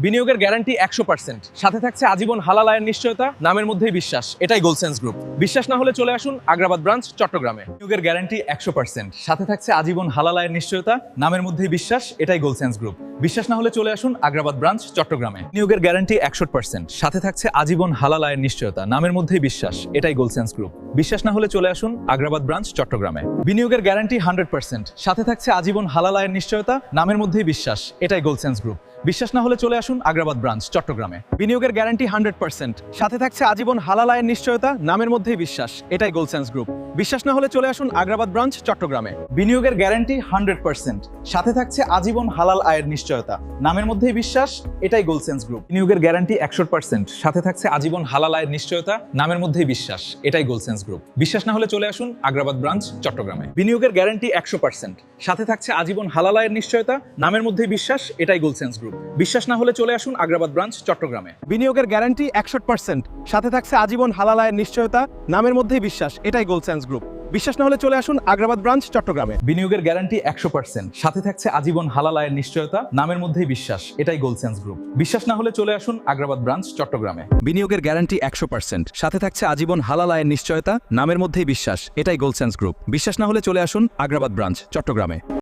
বিনিয়োগের গ্যারান্টি 100%, সাথে থাকছে আজীবন হালাল আয়ের নিশ্চয়তা, নামের মধ্যেই বিশ্বাস, এটাই গোলসেন্স গ্রুপ। বিশ্বাস না হলে চলে আসুন আগ্রাবাদ ব্রাঞ্চ, চট্টগ্রামে। বিনিয়োগের গ্যারান্টি 100%, সাথে থাকছে আজীবন হালাল আয়ের নিশ্চয়তা, নামের মধ্যেই বিশ্বাস, এটাই গোলসেন্স গ্রুপ। বিশ্বাস না হলে চলে আসুন আগ্রাবাদ ব্রাঞ্চ, চট্টগ্রামে। বিনিয়োগের গ্যারান্টি 100%, সাথে থাকছে আজীবন হালাল আয়ের নিশ্চয়তা, নামের মধ্যেই বিশ্বাস, এটাই গোলসেন্স গ্রুপ। বিশ্বাস না হলে চলে আসুন আগ্রাবাদ ব্রাঞ্চ, চট্টগ্রামে। বিনিয়োগের গ্যারান্টি 100%, সাথে থাকছে আজীবন হালাল আয়ের নিশ্চয়তা, নামের মধ্যেই বিশ্বাস, এটাই গোলসেন্স গ্রুপ। বিশ্বাস না হলে চলে আসুন আগ্রাবাদ ব্রাঞ্চ, চট্টগ্রামে। বিনিয়োগের গ্যারান্টি 100%, সাথে থাকছে আজীবন হালাল আয়ের নিশ্চয়তা, নামের মধ্যেই বিশ্বাস, এটাই গোলসেন্স গ্রুপ। বিশ্বাস না হলে চলে আসুন আগ্রাবাদ ব্রাঞ্চ, চট্টগ্রামে। বিনিয়োগের গ্যারান্টি 100%, সাথে থাকছে আজীবন হালাল আয়ের নিশ্চয়তা, নামের মধ্যেই বিশ্বাস, এটাই গোলসেন্স গ্রুপ। বিনিয়োগের গ্যারান্টি 100%, সাথে থাকছে আজীবন হালাল আয়ের নিশ্চয়তা, নামের মধ্যেই বিশ্বাস, এটাই গোলসেন্স গ্রুপ। বিশ্বাস না হলে চলে আসুন আগ্রাবাদ ব্রাঞ্চ, চট্টগ্রামে। বিনিয়োগের গ্যারান্টি 100%, সাথে থাকছে আজীবন হালাল আয়ের নিশ্চয়তা, নামের মধ্যেই বিশ্বাস, এটাই গোলসেন্স গ্রুপ। বিশ্বাস না হলে চলে আসুন আগ্রাবাদ ব্রাঞ্চ, চট্টগ্রামে। বিনিয়োগের গ্যারান্টি 61%, সাথে থাকছে আজীবন হালাল আয়ের নিশ্চয়তা, নামের মধ্যেই বিশ্বাস, এটাই গোলসেন্স গ্রুপ। বিশ্বাস না হলে চলে আসুন আগ্রাবাদ ব্রাঞ্চ, চট্টগ্রামে। বিনিয়োগের গ্যারান্টি 100%, সাথে থাকছে আজীবন হালাল আয়ের নিশ্চয়তা, নামের মধ্যেই বিশ্বাস, এটাই গোলসেন্স গ্রুপ। বিশ্বাস না হলে চলে আসুন আগ্রাবাদ ব্রাঞ্চ, চট্টগ্রামে। বিনিয়োগের গ্যারান্টি 100%, সাথে থাকছে আজীবন হালাল আয়ের নিশ্চয়তা, নামের মধ্যেই বিশ্বাস, এটাই গোলসেন্স গ্রুপ। বিশ্বাস না হলে চলে আসুন আগ্রাবাদ ব্রাঞ্চ, চট্টগ্রামে।